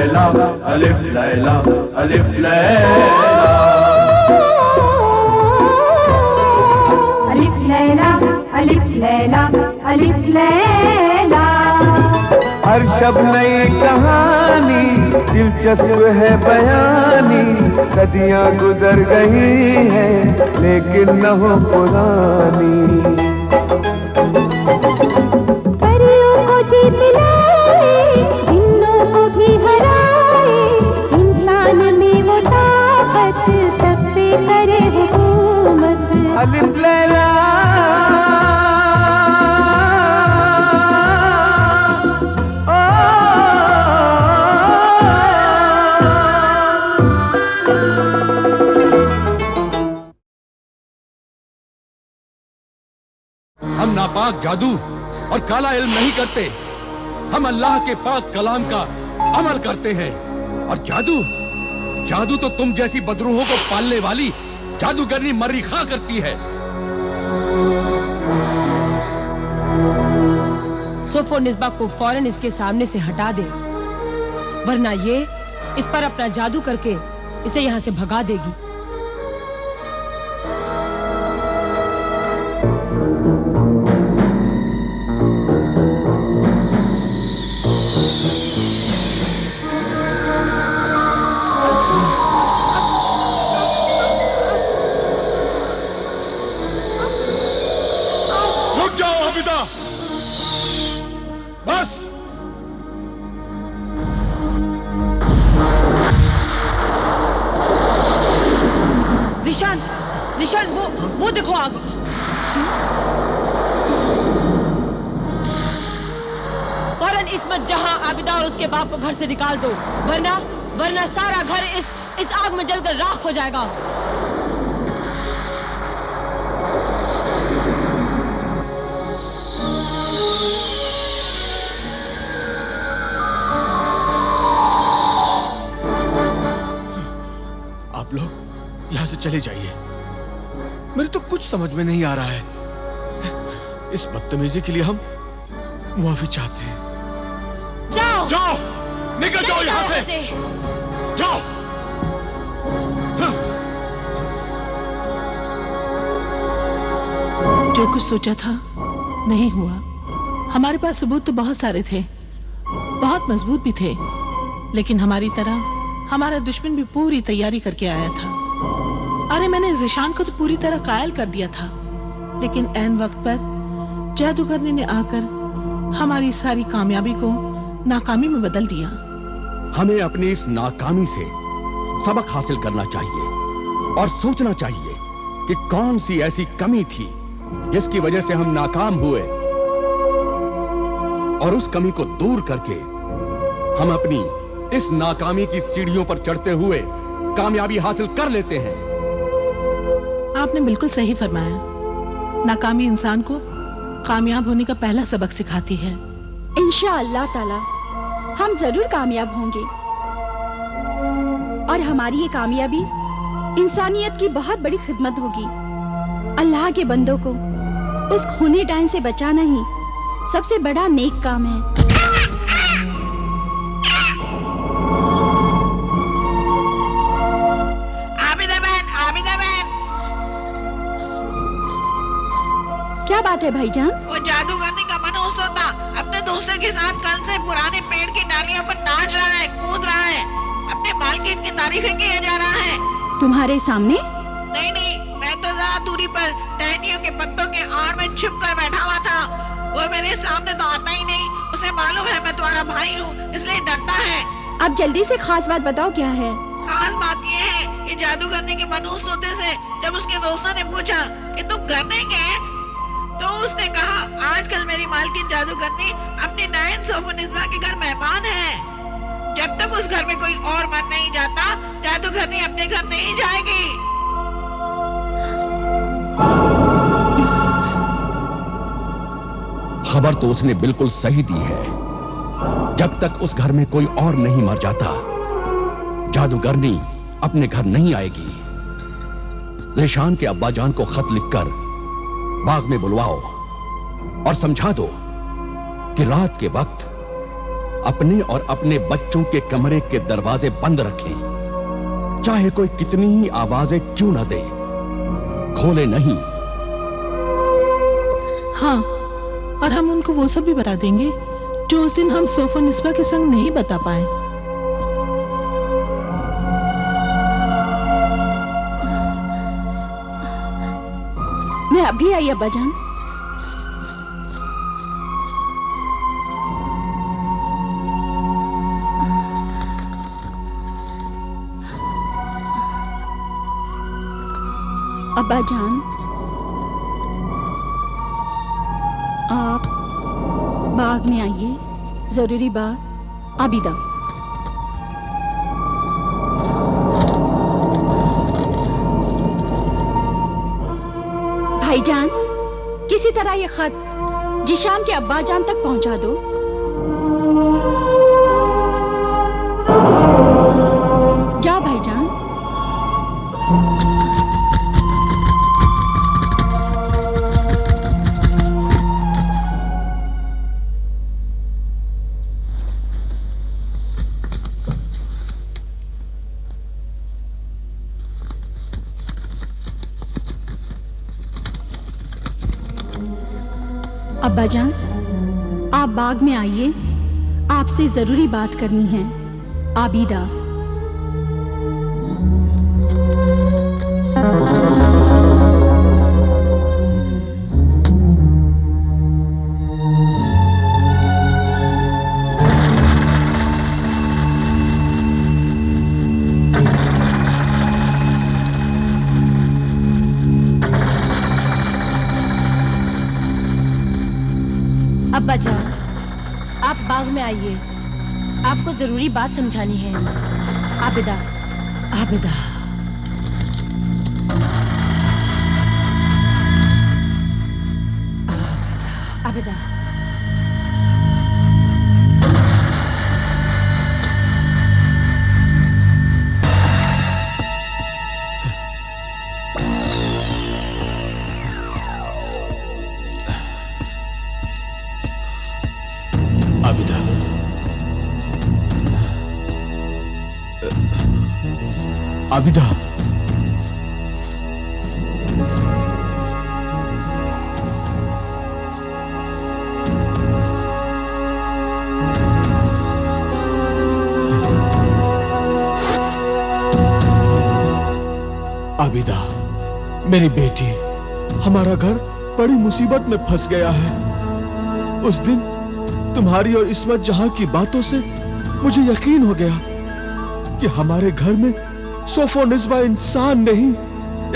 लैला अलिफ लैला अलिफ लैला अलिफ लैला अलिफ लैला अलिफ लैला। हर शब नई कहानी दिलचस्प है बयानी, सदियां गुजर गई हैं लेकिन न हो पुरानी। परियों को जीत लाए, जिन्नों को भी हराए, इंसान में वो ताकत सब पे करे हुकूमत। अलिफ लैला हम नापाक जादू और काला इल्म नहीं करते, हम अल्लाह के पाक कलाम का अमल करते हैं। और जादू जादू तो तुम जैसी बदरूहों को पालने वाली जादूगरनी मर्रिखा करती है। सोफो निस्बा को फौरन इसके सामने से हटा दे, वरना ये इस पर अपना जादू करके इसे यहाँ से भगा देगी। बस ज़ीशान, ज़ीशान वो देखो आग। फौरन इस्मत जहां आबिदा और उसके बाप को घर से निकाल दो, वरना सारा घर इस आग में जलकर राख हो जाएगा। आप लोग यहाँ से चले जाइए, मेरे तो कुछ समझ में नहीं आ रहा है। इस बदतमीजी के लिए हम मुआफी चाहते हैं। जाओ, निकल जाओ यहाँ से। जाओ। जो कुछ सोचा था नहीं हुआ। हमारे पास सबूत तो बहुत सारे थे, बहुत मजबूत भी थे, लेकिन हमारी तरह हमारा दुश्मन भी पूरी तैयारी करके आया था। अरे मैंने ज़ीशान को तो पूरी तरह कायल कर दिया था, लेकिन ऐन वक्त पर जादूगरनी ने आकर हमारी सारी कामयाबी को नाकामी में बदल दिया। हमें अपनी इस नाकामी से सबक हासिल करना चाहिए और सोचना चाहिए कि कौन सी ऐसी कमी थी जिसकी वजह से हम नाकाम हुए, और उस कमी को दूर करके हम अपनी इस नाकामी की सीढ़ियों पर चढ़ते हुए कामयाबी हासिल कर लेते हैं। आपने बिल्कुल सही फरमाया। नाकामी इंसान को कामयाब होने का पहला सबक सिखाती है। इंशाअल्लाह ताला हम जरूर कामयाब होंगे, और हमारी ये कामयाबी इंसानियत की बहुत बड़ी खिदमत होगी। अल्लाह के बंदों को उस खूनी डायन से बचाना ही सबसे बड़ा नेक काम है। क्या बात है भाईजान? वो जादूगरनी का मनुष्य होता अपने दोस्तों के साथ कल से पुराने पेड़ की डालियों पर नाच रहा है, कूद रहा है, अपने मालकिन की तारीफें किए जा रहा है। तुम्हारे सामने? नहीं, मैं तो ज्यादा दूरी पर टहनियों के पत्तों के आड़ में छिप कर बैठा हुआ था। वो मेरे सामने तो आता ही नहीं। उसे मालूम है मैं तुम्हारा भाई हूँ, इसलिए डरता है। अब जल्दी से खास बात बताओ, क्या है? खास बात ये है कि जादूगरनी के मनुष्य होते से जब उसके दोस्तों ने पूछा कि तुम घर नहीं गए, तो उसने कहा आजकल मेरी मालकिन जादूगरनी अपने डायन सोफो निस्बा के घर मेहमान है। जब तक उस घर में कोई और मर नहीं जाता, जादूगरनी अपने घर नहीं जाएगी। खबर तो उसने बिल्कुल सही दी है। जब तक उस घर में कोई और नहीं मर जाता, जादूगरनी अपने घर नहीं आएगी। ज़ीशान के अब्बाजान को खत लिखकर बाग में बुलवाओ और समझा दो कि रात के वक्त अपने और अपने बच्चों के कमरे के दरवाजे बंद रखें, चाहे कोई कितनी ही आवाजें क्यों न दे, खोले नहीं। हाँ, और हम उनको वो सब भी बता देंगे जो उस दिन हम सोफो निस्बा के संग नहीं बता पाए। मैं अभी आई अब्बाजान। अब्बाजान, आप बाग में आइए, जरूरी बात। आबिदा। भाईजान, किसी तरह ये खत जिशान के अब्बाजान तक पहुंचा दो। जाओ भाईजान। अब्बाजान, आप बाग में आइए, आपसे जरूरी बात करनी है। आबिदा। अब्बाजान, आप बाग में आइए, आपको जरूरी बात समझानी है। आबिदा। आबिदा। आबिदा। आबिदा, आबिदा, आबिदा, मेरी बेटी, हमारा घर बड़ी मुसीबत में फंस गया है। उस दिन तुम्हारी और इस्मत जहां की बातों से मुझे यकीन हो गया कि हमारे घर में सोफो निस्बा इंसान नहीं,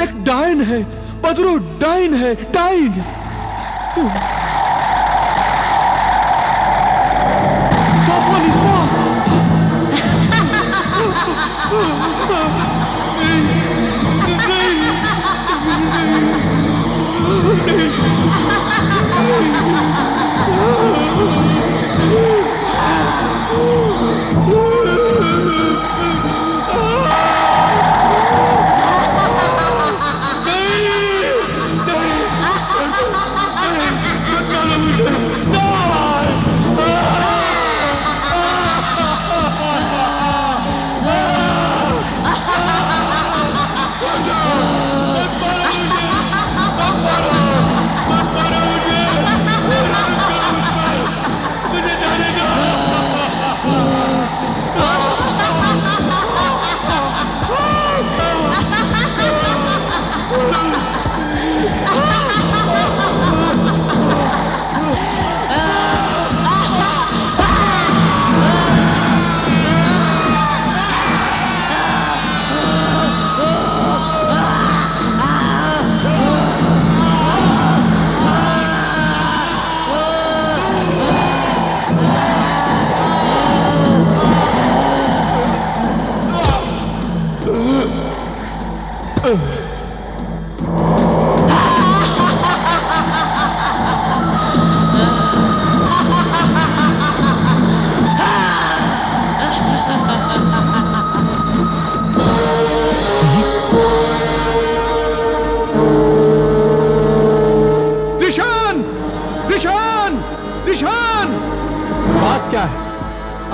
एक डायन है। बदरू, डायन है, डायन। सोफो निस्बा।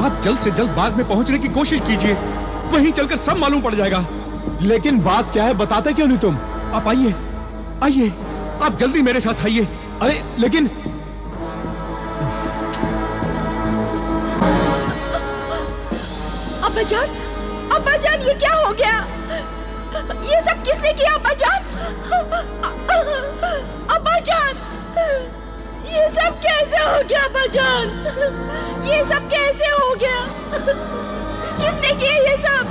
आप जल्द से जल्द बाग में पहुंचने की कोशिश कीजिए, वहीं चलकर सब मालूम पड़ जाएगा। लेकिन बात क्या है, बताते क्यों नहीं तुम? आप आइए, आइए, आप जल्दी मेरे साथ आइए। अरे लेकिन अब्बाजान, ये क्या हो गया? ये सब किसने किया अब्बाजान? अब्बाजान, ये सब कैसे हो गया अब्बाजान? ये सब कैसे हो गया? किसने किया ये सब?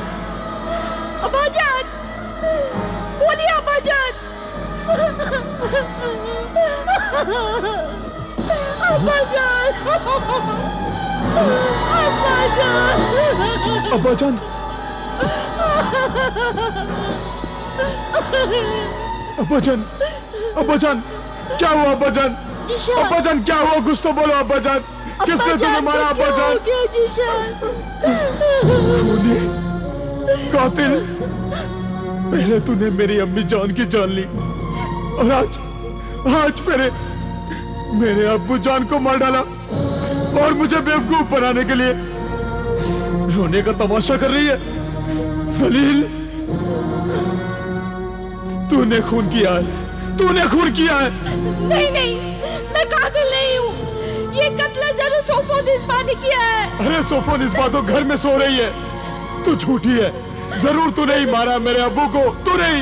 अब्बाजान, बोलिए अब्बाजान। अब्बाजान, अब्बाजान, अब्बाजान, अब्बाजान, क्या हुआ अब्बाजान? अब्बाजान क्या हुआ? कुछ तो बोलो अब्बाजान, किसने तुम्हें मारा अब्बाजान? खूनी कातिल, पहले तूने मेरी अम्मी जान की जान ली और आज मेरे अब्बू जान को मार डाला और मुझे बेवकूफ बनाने के लिए रोने का तमाशा कर रही है। जलील, तूने खून किया है, तूने खून किया है। नहीं, मैं कातिल नहीं हूँ। ये कत्ल जरूर सोफोनिस्बा ने किया है। अरे सोफोनिस्बा तो घर में सो रही है, तू झूठी है। जरूर तूने ही मारा मेरे अब्बू को, तूने ही।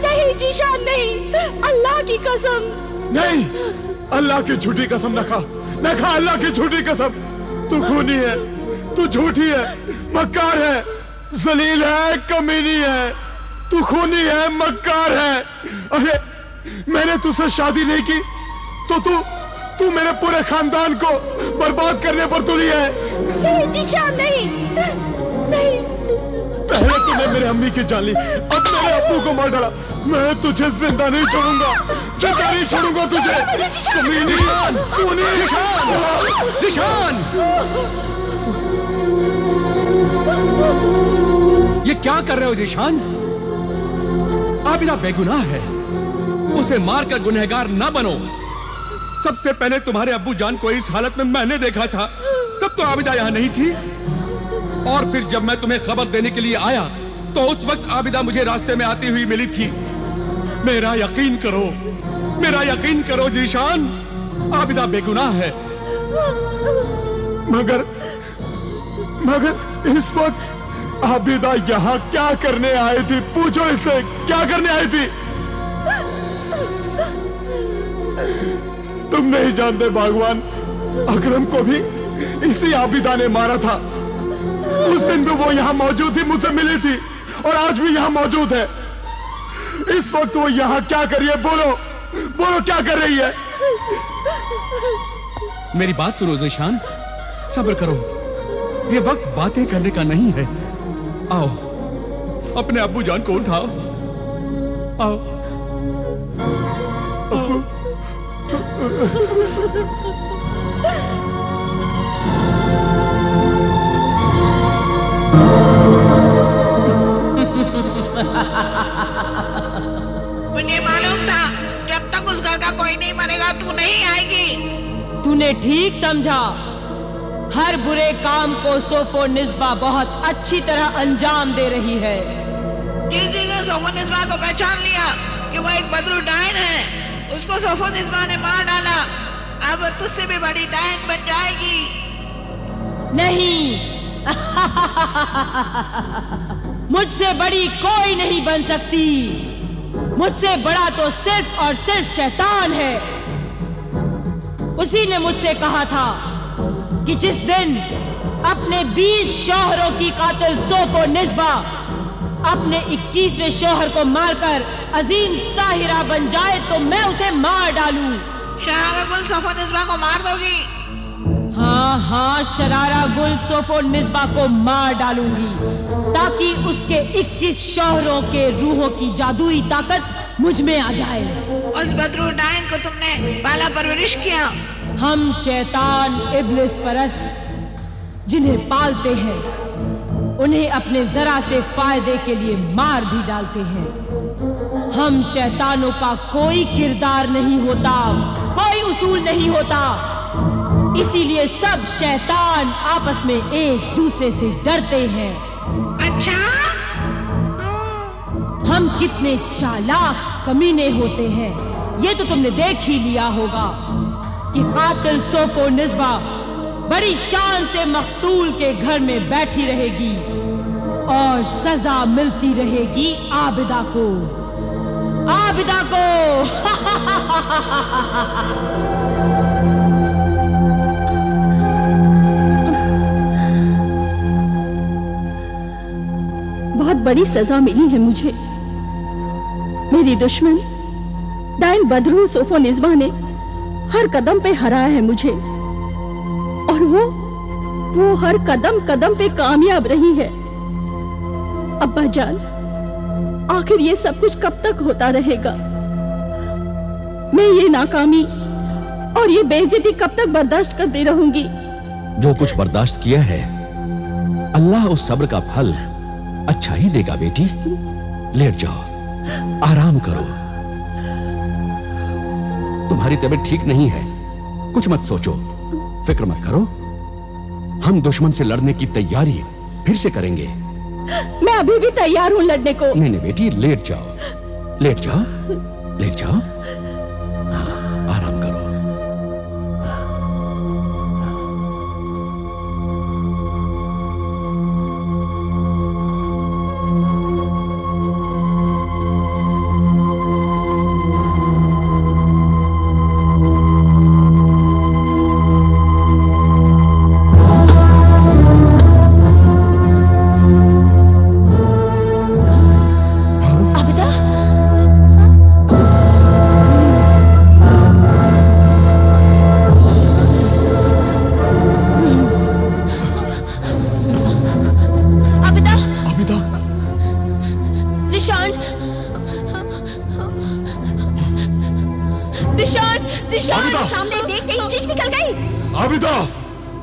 नहीं जीशान, नहीं, अल्लाह की कसम। नहीं, अल्लाह की झूठी कसम न खा, अल्लाह की झूठी कसम। तू खूनी है, तू झूठी है, मक्कार है, जलील है, कमीनी है, तू खूनी है, मक्कार है। अरे मैंने तुझसे शादी नहीं की तो तू मेरे पूरे खानदान को बर्बाद करने पर तुली है। नहीं जीशान, नहीं। पहले तूने मेरे अम्मी की जान ली, अब मेरे अब्बू को मार डाला। मैं तुझे जिंदा नहीं छोड़ूंगा, जिंदा नहीं छोड़ूंगा तुझे। कमीनी, खूनी, जिशान! ये क्या कर रहे हो जिशान? आबिदा बेगुनाह है, उसे मारकर गुनहगार ना बनो। सबसे पहले तुम्हारे अब्बू जान को इस हालत में मैंने देखा था, तब तो आबिदा यहाँ नहीं थी। और फिर जब मैं तुम्हें खबर देने के लिए आया तो उस वक्त आबिदा मुझे रास्ते में आती हुई मिली थी। मेरा यकीन करो जीशान, आबिदा बेगुनाह है। मगर इस वक्त आबिदा यहाँ क्या करने आई थी? पूछो इससे, क्या करने आई थी? तुम नहीं जानते बागवान, अकरम को भी इसी आबिदा ने मारा था। उस दिन भी वो यहाँ मौजूद थी, मुझसे मिली थी और आज भी यहाँ मौजूद है। इस वक्त वो यहाँ क्या कर रही है? बोलो क्या कर रही है? मेरी बात सुनो जिशान, सब्र करो, ये वक्त बातें करने का नहीं है। आओ, अपने अब्बू जान को उठाओ, आओ। अब्बू। मुझे मालूम था जब तक उस घर का कोई नहीं मरेगा तू नहीं आएगी। तूने ठीक समझा। हर बुरे काम को सोफोनिस्बा बहुत अच्छी तरह अंजाम दे रही है। जिस दिन ने सोफोनिस्बा को पहचान लिया कि वो एक बदरू डायन है, उसको सोफोनिस्बा ने मार डाला। अब तुझसे भी बड़ी डायन बन जाएगी। नहीं, मुझसे बड़ी कोई नहीं बन सकती। मुझसे बड़ा तो सिर्फ और सिर्फ शैतान है। उसी ने मुझसे कहा था कि जिस दिन अपने 20 शौहरों की कातिल सोफोनिस्बा अपने 21वें शौहर को मारकर अजीम साहिरा बन जाए तो मैं उसे मार डालूं। शरारा गुल सोफोनिस्बा को मार दोगी? हाँ, शरारा गुल सोफोनिस्बा को मार डालूंगी ताकि उसके 21 शौहरों के रूहों की जादुई ताकत मुझ में आ जाए। उस बदरू डायन को तुमने पाला परवरिश किया। हम शैतान इब्लिस परस्त जिन्हें पालते हैं उन्हें अपने जरा से फायदे के लिए मार भी डालते हैं। हम शैतानों का कोई किरदार नहीं होता, कोई उसूल नहीं होता। इसीलिए सब शैतान आपस में एक दूसरे से डरते हैं। अच्छा, हम कितने चालाक कमीने होते हैं ये तो तुमने देख ही लिया होगा कि कातिल सोफो निस्बा बड़ी शान से मकतूल के घर में बैठी रहेगी और सजा मिलती रहेगी आबिदा को। आबिदा को बहुत बड़ी सजा मिली है मुझे। मेरी दुश्मन डायन बदरू सोफो निस्बा ने हर कदम पे हराया है मुझे और वो हर कदम कदम पे कामयाब रही है। अब्बा जान, आखिर ये सब कुछ कब तक होता रहेगा? मैं ये नाकामी और ये बेइज्जती कब तक बर्दाश्त करती रहूंगी? जो कुछ बर्दाश्त किया है अल्लाह उस सब्र का फल अच्छा ही देगा बेटी। लेट जाओ, आराम करो। तुम्हारी तबीयत ठीक नहीं है, कुछ मत सोचो, फिक्र मत करो। हम दुश्मन से लड़ने की तैयारी फिर से करेंगे। मैं अभी भी तैयार हूँ लड़ने को। नहीं बेटी, लेट जाओ, लेट जाओ, लेट जाओ, आराम करो।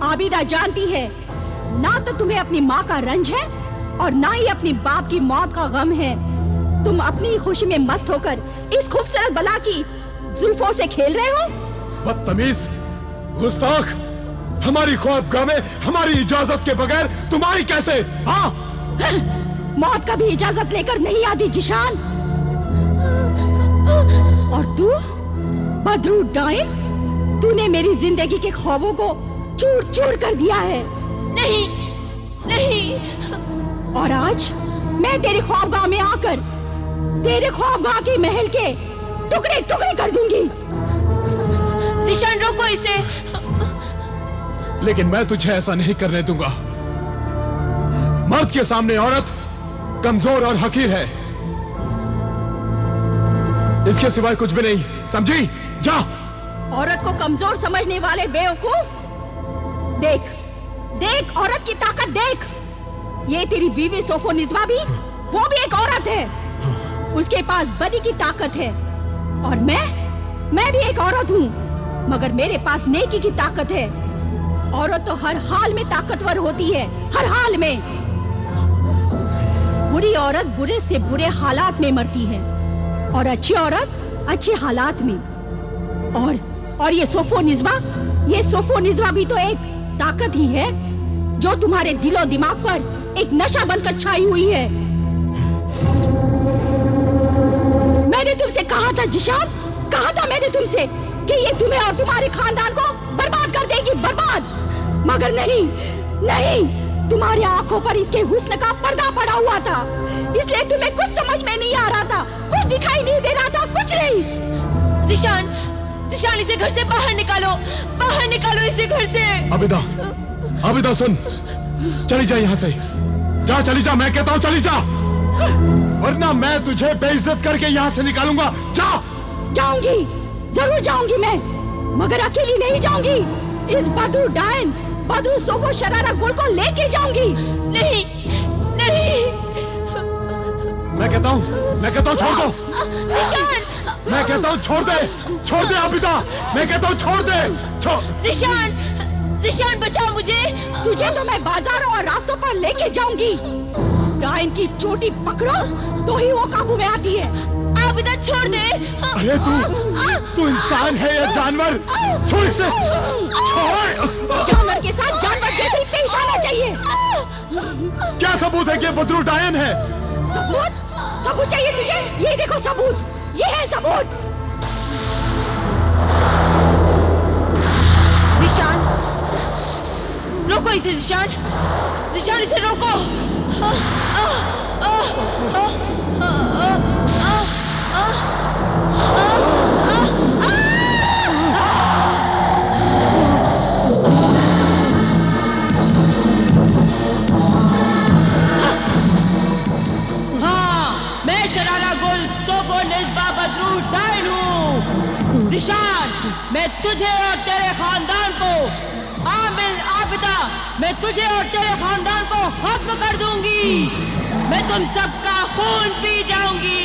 आबिदा जानती है ना तो तुम्हें अपनी माँ का रंज है और ना ही अपनी बाप की मौत का गम है। तुम अपनी खुशी में मस्त होकर इस खूबसूरत बला की जुल्फों से खेल रहे हो। बदतमीज, गुस्ताख, हमारी ख्वाबगाह में हमारी इजाजत के बगैर तुम आई कैसे? हाँ? मौत का भी इजाजत लेकर नहीं आती जिशान। और तू बदरू डायन, तूने मेरी जिंदगी के ख्वाबों को चूर चूर कर दिया है। नहीं, नहीं। और आज मैं तेरे ख्वाबगाह में आकर तेरे ख्वाबगाह के महल के टुकड़े टुकड़े कर दूंगी। जिशान, रोको इसे। लेकिन मैं तुझे ऐसा नहीं करने दूंगा। मर्द के सामने औरत कमजोर और हकीर है, इसके सिवाय कुछ भी नहीं, समझी? जा। औरत को कमजोर समझने वाले बेवकूफ, देख देख औरत की ताकत देख। ये तेरी बीवी सोफो निस्बा भी, वो भी एक औरत है। उसके पास बदी की ताकत है और मैं भी एक औरत हूँ, मगर मेरे पास नेकी की ताकत है। औरत तो हर हाल में ताकतवर होती है, हर हाल में। बुरी औरत बुरे से बुरे हालात में मरती है और अच्छी औरत अच्छे हालात में। और ये सोफो निस्बा भी तो एक ताकत ही है जो तुम्हारे दिलो दिमाग पर एक नशा बनकर छाई हुई है। मैंने तुमसे कहा था जिशान, कहा था मैंने तुमसे कि ये तुम्हें और तुम्हारे खानदान को बर्बाद कर देगी, बर्बाद। मगर नहीं, तुम्हारी आंखों पर इसके हुस्न का पर्दा पड़ा हुआ था, इसलिए तुम्हें कुछ समझ में नहीं आ रहा था, कुछ दिखाई नहीं दे रहा था, कुछ नहीं। जिशान, इसे घर से बाहर निकालो इसे घर से। आबिदा सुन, चली जा यहाँ से, जा, चली जा, मैं कहता हूँ चली जा, वरना मैं तुझे बेइज्जत करके यहाँ से निकालूंगा। जा। जाऊंगी, जरूर जाऊंगी मैं, मगर अकेली नहीं जाऊंगी। इस बदू सोफो शरारा गुल को लेके जाऊंगी। नहीं, मैं कहता हूँ छोड़ दो। मैं कहता हूँ छोड़ दे आबिदा, मैं कहता हूँ छोड़ दे। जिशान, बचाओ मुझे। तुझे तो मैं बाजारों और रास्तों पर लेके जाऊंगी, डायन की चोटी पकड़ो तो ही वो काबू में आती है। आबिदा छोड़ दे। अरे तू इंसान है या जानवर? छोड़ इसे, छोड़। जानवर के साथ जानवर जैसे ही पेश आना चाहिए। क्या सबूत है कि बदरू डायन है? सबूत? सबूत चाहिए तुझे? ये देखो सबूत, ये है सबूत। जिशान, रोको इसे जिशान, जिशान इसे रोको। मैं शरारा गुल सोफो निस्बा बदरू डायन हूँ। जिशान, मैं तुझे और तेरे खानदान को, आमिल आबिदा, मैं तुझे और तेरे खानदान को खत्म कर दूंगी। मैं तुम सबका खून पी जाऊंगी।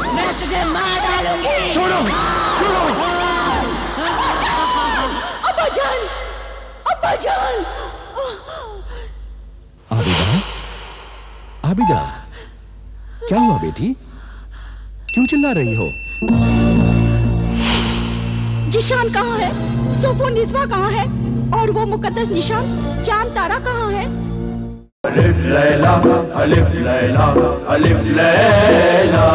मैं तुझे मार डालूंगी। छोड़ो, छोड़ो। अब्बाजान, अब्बाजान। आबिदा, आबिदा, क्या हुआ बेटी? क्यों चिल्ला रही हो? जिशान कहाँ है? सोफो निस्बा कहाँ है? और वो मुकद्दस निशान चांद तारा कहाँ है? अलिफ लैला, अलिफ लैला, अलिफ लैला।